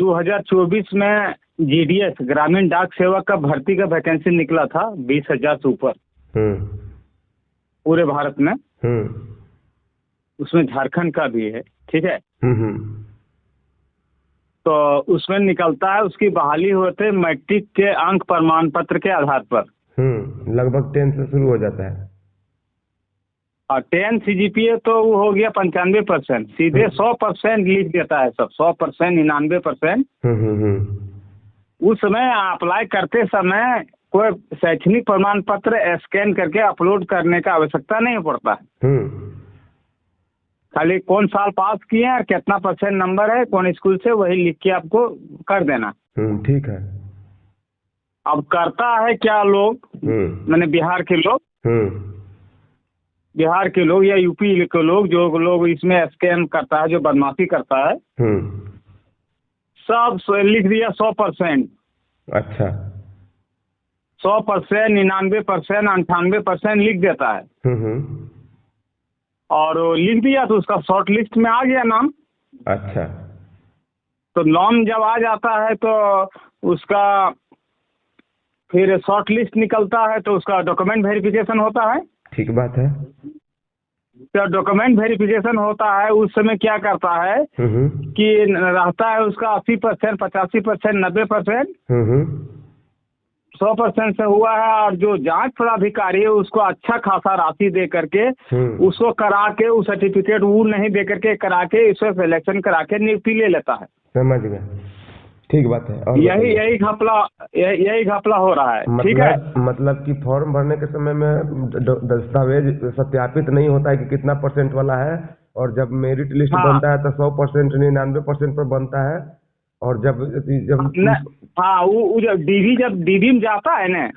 2024 में जीडीएस ग्रामीण डाक सेवक का भर्ती का वैकेंसी निकला था 20,000 से ऊपर पूरे भारत में। उसमें झारखंड का भी है, ठीक है। तो उसमें निकलता है, उसकी बहाली होते मैट्रिक के अंक प्रमाण पत्र के आधार पर। लगभग 10 से शुरू हो जाता है। और 10 सीजीपीए तो वो हो गया 95%, सीधे 100% लिख देता है सब, 100%, 99%। उस समय अप्लाई करते समय कोई शैक्षणिक प्रमाण पत्र स्कैन करके अपलोड करने का आवश्यकता नहीं पड़ता है। खाली कौन साल पास किए हैं और कितना % नंबर है, कौन स्कूल से, वही लिख के आपको कर देना। ठीक है। अब करता है क्या लोग, मैंने बिहार के लोग या यूपी के लोग, जो लोग इसमें स्कैम करता है, जो बदमाशी करता है, सब लिख दिया 100%। अच्छा। 100%, 99%, 98% लिख देता है। और लिख दिया तो उसका शॉर्ट लिस्ट में आ गया नाम। अच्छा। तो नाम जब आ जाता है तो उसका फिर शॉर्ट लिस्ट निकलता है, तो उसका डॉक्यूमेंट वेरिफिकेशन होता है। ठीक बात है। तो डॉक्यूमेंट वेरिफिकेशन होता है, उस समय क्या करता है कि रहता है उसका 80%, 85%, 90%, 100% से हुआ है। और जो जांच पदाधिकारी है उसको अच्छा खासा राशि दे करके उसको करा के, उस सर्टिफिकेट वो नहीं दे करके करा के, इसको सिलेक्शन करा के नियुक्ति ले लेता है। समझ गए। ठीक बात है। और यही घपला हो रहा है। ठीक है। मतलब कि फॉर्म भरने के समय में दस्तावेज सत्यापित नहीं होता है कि कितना % वाला है, और जब मेरिट लिस्ट बनता है तो 100%, 99% पर बनता है। और जब वो जब डीवी में जाता है ना,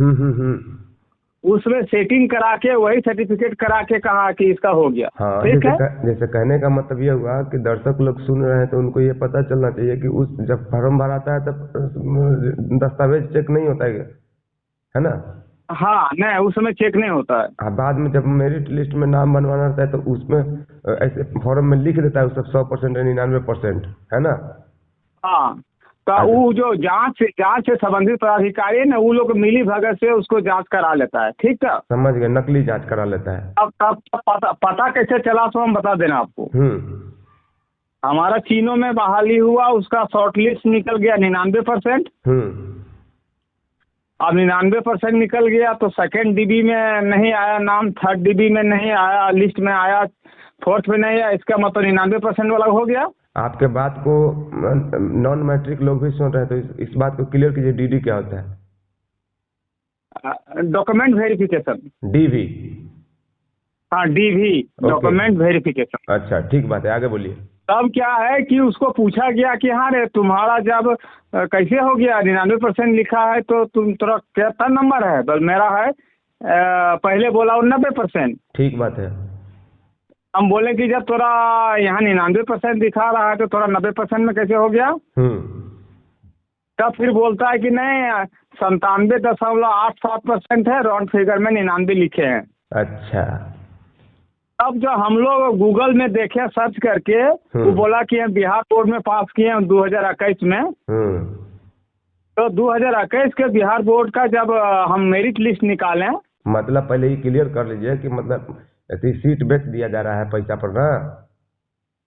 उसमें सेटिंग करा के वही सर्टिफिकेट करा के कहा कि इसका हो गया। हाँ, ठीक है। जैसे कहने का मतलब ये हुआ कि दर्शक लोग सुन रहे हैं तो उनको ये पता चलना चाहिए कि उस जब फॉर्म भराता है तब दस्तावेज चेक नहीं होता है ना। हाँ, नहीं, उस समय चेक नहीं होता है। हाँ, बाद में जब मेरिट लिस्ट में नाम बनवाना रहता है तो उसमें ऐसे फॉर्म में लिख देता है उसका 100% या 99%, है ना। हाँ, तो वो जो जांच से संबंधित पदाधिकारी है ना, वो लोग मिली भगत से उसको जांच करा लेता है। ठीक है। समझ गए, नकली जांच करा लेता है। अब पता कैसे चला, तो हम बता देना आपको। हमारा चीनों में बहाली हुआ, उसका शॉर्ट लिस्ट निकल गया 99%। अब 99% निकल गया तो सेकंड डीबी में नहीं आया नाम, थर्ड डीबी में नहीं आया, लिस्ट में आया, फोर्थ में नहीं आया। इसका मतलब 99% वाला हो गया। आपके बात को नॉन मैट्रिक लोग भी सुन रहे हैं, तो इस बात को क्लियर कीजिए, डीडी क्या होता है? Document verification. डीवी। हाँ, डीवी, डॉक्यूमेंट वेरिफिकेशन। अच्छा, ठीक बात है, आगे बोलिए। तब क्या है कि उसको पूछा गया कि हाँ रे, तुम्हारा जब कैसे हो गया 99% लिखा है, तो तुम्हारा कितना नंबर है? बल मेरा है पहले बोला 90%। ठीक बात है। हम बोले कि जब तोरा यहाँ 99% दिखा रहा है तो तोरा 90% में कैसे हो गया? तब फिर बोलता है कि नहीं, 97.87% है, राउंड फिगर में 99 लिखे हैं। अच्छा। अब जो हम लोग गूगल में देखे सर्च करके, वो बोला कि हम बिहार बोर्ड में पास किए हैं 2021 में। तो 2021 के बिहार बोर्ड का जब हम मेरिट लिस्ट निकालें, मतलब पहले ही क्लियर कर लीजिए कि मतलब ऐसी सीट बेच दिया जा रहा है पैसा पर ना।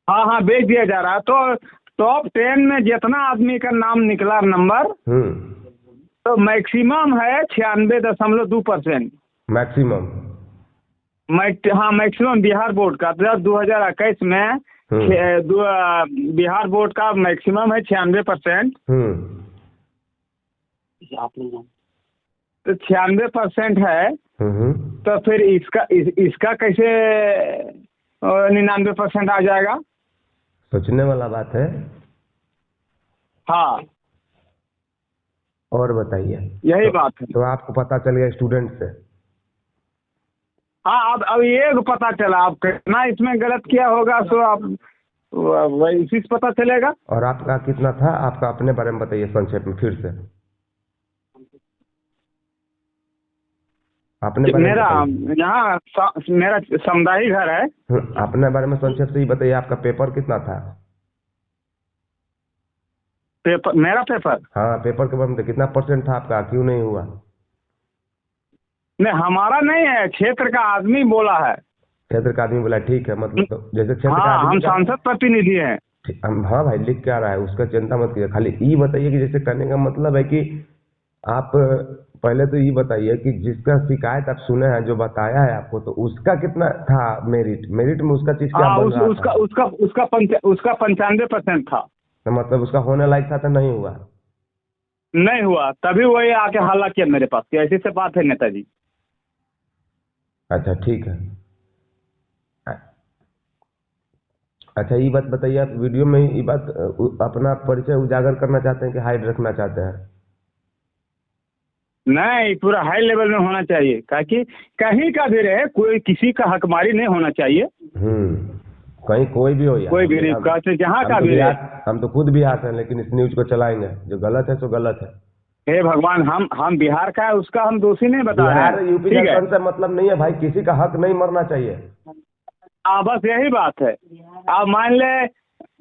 हाँ, बेच दिया जा रहा है। तो टॉप 10 में जितना आदमी का नाम निकला नंबर, तो मैक्सिमम है 96.2%। मैक्सिमम। हाँ, मैक्सिमम बिहार बोर्ड का 2021 में बिहार बोर्ड का मैक्सिमम है 96%। तो 96% है, तो फिर इसका कैसे 99% आ जाएगा? सोचने वाला बात है। हाँ, और बताइए। यही बात है। तो आपको पता चल गया स्टूडेंट से? हाँ, अब ये पता चला। आप कितना इसमें गलत किया होगा तो आप वही इसी से पता चलेगा। और आपका कितना था? आपका अपने बारे में बताइए संक्षेप में फिर से। अपने बारे मेरा यहाँ मेरा समुदाय घर है। अपने बारे में संक्षेप से ही बताइए, आपका पेपर कितना था? पेपर, मेरा पेपर? हाँ, पेपर के बारे में कितना परसेंट था आपका, क्यों नहीं हुआ? नहीं, हमारा नहीं है, क्षेत्र का आदमी बोला है। क्षेत्र का आदमी बोला, ठीक है, मतलब तो जैसे क्षेत्र का हाँ, आदमी हम सांसद प्रतिनिधि हैं। हाँ भाई, लिख क्या रहा है उसका चिंता मत कीजिए, खाली ये बताइए कि जैसे कहने का मतलब है कि आप पहले तो ये बताइए कि जिसका शिकायत आप सुने हैं, जो बताया है आपको, तो उसका कितना था मेरिट? मेरिट में उसका चीज क्या हाँ, बन रहा था? उसका 95% था। तो मतलब उसका होने लायक था तो नहीं हुआ? नहीं हुआ, तभी वही आके हल्ला किया मेरे पास कि ऐसी से बात है नेताजी। अच्छा, ठीक है। अच्छा, ये बात बताइए, आप वीडियो में ये बात अपना परिचय उजागर करना चाहते हैं कि हाइड रखना चाहते हैं? नहीं, पूरा हाई लेवल में होना चाहिए, ताकि कहीं का भी रहे, कोई किसी का हकमारी नहीं होना चाहिए। कहीं कोई भी हो यार, कोई गरीब का चाहे जहाँ का भी रहे। हम तो खुद बिहार से हैं, लेकिन इस न्यूज को चलाएंगे, जो गलत है सो गलत है। हे भगवान, हम बिहार का है, उसका हम दोषी नहीं बता रहे बिहार हैं, यूपी ठीक है। झारखंड से मतलब नहीं है भाई, किसी का हक नहीं मरना चाहिए। बस यही बात है। आप मान ले,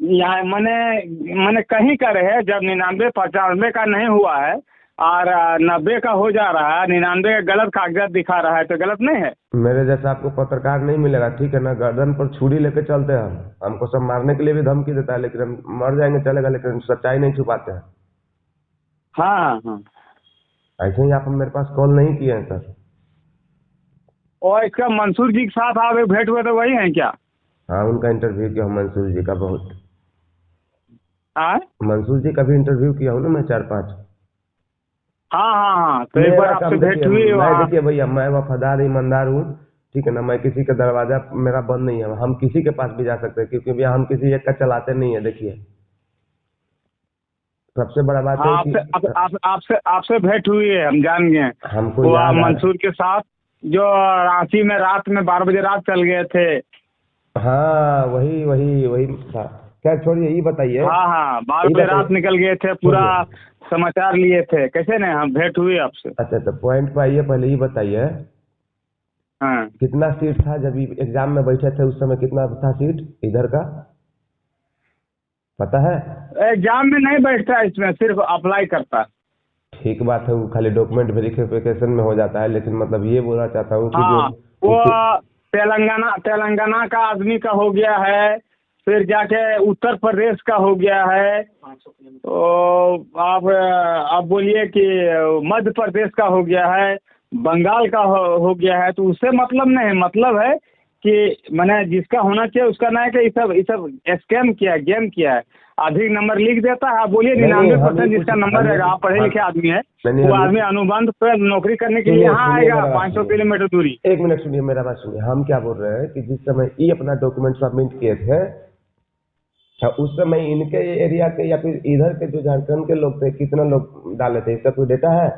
यहाँ मैंने कहीं का रहे, जब 99-95 का नहीं हुआ है और 90 का हो जा रहा है, 99 का गलत कागजात दिखा रहा है, तो गलत नहीं है? मेरे जैसा आपको पत्रकार नहीं मिलेगा, ठीक है ना? गर्दन पर छुरी लेके चलते हैं हम, हमको सब मारने के लिए भी धमकी देता है, लेकिन हम मर जाएंगे चलेगा, लेकिन सच्चाई नहीं छुपाते हैं। हाँ हाँ। ऐसे ही आप मेरे पास कॉल नहीं किए हैं सर। और इसका मंसूर जी के साथ आप एक भेंट हुए तो वही हैं क्या? हाँ, उनका इंटरव्यू किया हूँ, मंसूर जी का बहुत। हाँ मंसूर जी का भी इंटरव्यू किया हूँ ना मैं, 4-5। हाँ हाँ हाँ, तो एक बार आपसे भेंट हुई मैं वहाँ। देखिए भैया, मैं वफादार ईमानदार हूँ, ठीक है ना? मैं किसी का दरवाजा मेरा बंद नहीं है, हम किसी के पास भी जा सकते हैं, क्योंकि भैया हम किसी एक का चलाते नहीं है। देखिए, सबसे बड़ा बात हाँ, है कि आपसे भेंट हुई है, हम जान गए। हमको वो याद आ मंसूर के साथ जो रांची में रात में 12 बजे रात चल गए थे। हाँ, वही वही वही था। क्या, छोड़िए, ये बताइए। हाँ हाँ, 12 बजे रात निकल गए थे, पूरा समाचार लिए थे, कैसे नहीं, हम भेंट हुई आपसे। अच्छा, तो पॉइंट पे आइए, पहले ये बताइए हाँ, कितना सीट था जब एग्जाम में बैठे थे उस समय, कितना था सीट इधर का, पता है? एग्जाम में नहीं बैठता, इसमें सिर्फ अप्लाई करता है। ठीक बात है, वो खाली डॉक्यूमेंट वेरिफिकेशन में हो जाता है, लेकिन मतलब ये बोलना चाहता हूँ कि हाँ, वो जो तेलंगाना का आदमी का हो गया है, फिर जाके उत्तर प्रदेश का हो गया है, तो आप बोलिए कि मध्य प्रदेश का हो गया है, बंगाल का हो गया है, तो उससे मतलब नहीं है। मतलब है कि मैंने जिसका होना चाहिए उसका ना है कि ये सब स्कैम किया, गेम किया है, अधिक नंबर लिख देता है। आप बोलिए 99% जिसका नंबर रहेगा, आप पढ़े लिखे आदमी है, वो आदमी अनुबंध पर नौकरी करने के लिए यहाँ आएगा 500 किलोमीटर दूरी। एक मिनट सुनिए, मेरा बात सुनिए। हम क्या बोल रहे हैं कि जिस समय ये अपना डॉक्यूमेंट सबमिट किए थे, अच्छा, उस समय इनके एरिया के या फिर इधर के जो झारखंड के लोग थे, कितना लोग डाले थे, इसका कोई डेटा है?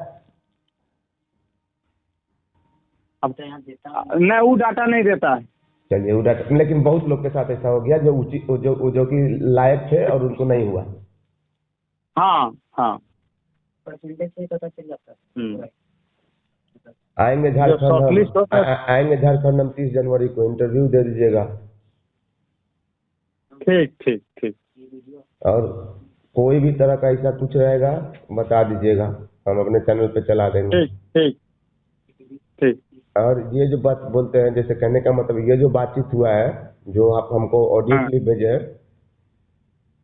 अब तो यहाँ देता नहीं, वो डाटा नहीं देता है। चलिए, वो डाटा, लेकिन बहुत लोग के साथ ऐसा हो गया जो जो कि लायक थे और उनको नहीं हुआ। हाँ हाँ, परसेंटेज से पता चल जाता है। आएंगे झारखंड हम 30 जनवरी को, इंटरव्यू दे दीजिएगा। ठीक ठीक ठीक। और कोई भी तरह का ऐसा कुछ रहेगा बता दीजिएगा, हम अपने चैनल पे चला देंगे। ठीक ठीक ठीक। और ये जो बात बोलते हैं, जैसे कहने का मतलब, ये जो बातचीत हुआ है, जो आप हमको ऑडियो हाँ, क्लिप भेजे हैं,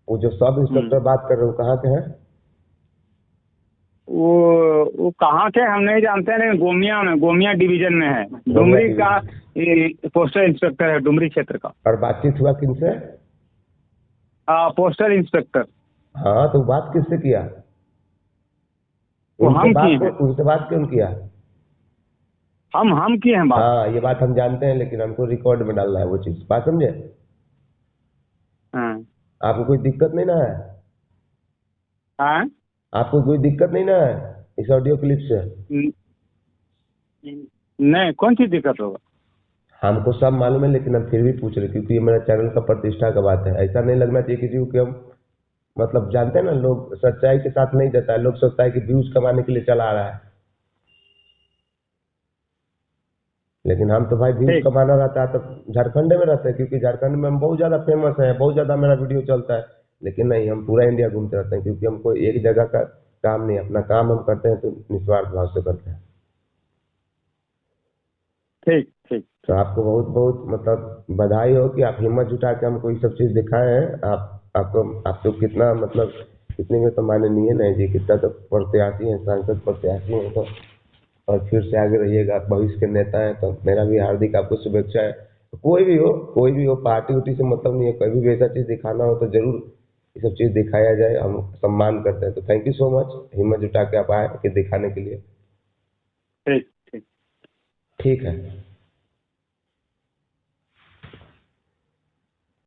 वो जो सब इंस्पेक्टर बात कर रहे हो, कहाँ के हैं? वो कहाँ के हम नहीं जानते, लेकिन गोमिया डिवीजन में है, डुमरी का पोस्टल इंस्पेक्टर है, डुमरी क्षेत्र का। और बातचीत हुआ किनसे? Postal inspector. हाँ, तो बात किससे किया? वो हम किए हैं। उनसे बात क्यों किया? हम किए हैं बात। हाँ, ये बात हम जानते हैं, लेकिन हमको रिकॉर्ड में डालना है वो चीज, बात समझे? हाँ आपको कोई दिक्कत नहीं ना है? हाँ, आपको कोई दिक्कत नहीं ना है इस ऑडियो क्लिप से? नहीं, कौन सी दिक्कत होगा? हमको सब मालूम है, लेकिन हम फिर भी पूछ रहे, क्योंकि ये मेरा चैनल का प्रतिष्ठा का बात है। ऐसा नहीं लगना चाहिए किसी को कि हम, मतलब जानते हैं ना, लोग सच्चाई के साथ नहीं देता है, लोग सोचता है कि व्यूज कमाने के लिए चला आ रहा है, लेकिन हम तो भाई व्यूज कमाना रहता है तो झारखंड में रहते हैं, क्योंकि झारखंड में हम बहुत ज्यादा फेमस है, बहुत ज्यादा मेरा वीडियो चलता है। लेकिन नहीं, हम पूरा इंडिया घूमते रहते हैं, क्योंकि हमको एक जगह का काम नहीं, अपना काम हम करते हैं तो निस्वार्थ भाव से करते हैं। ठीक ठीक। तो आपको बहुत बहुत मतलब बधाई हो कि आप हिम्मत जुटा के हमको ये सब चीज़ दिखाए हैं। आप तो कितना मतलब कितने में तो माननीय नहीं जी, कितना तो प्रत्याशी हैं, सांसद प्रत्याशी हैं, तो और फिर से आगे रहिएगा, आप भविष्य के नेता हैं, तो मेरा भी हार्दिक आपको शुभेच्छा है। कोई भी हो, पार्टी उटी से मतलब नहीं है, कभी भी ऐसा चीज़ दिखाना हो तो जरूर ये सब चीज़ दिखाया जाए, हम सम्मान करते हैं। तो थैंक यू सो मच, हिम्मत जुटा के आप आए कि दिखाने के लिए। ठीक ठीक। ठीक है।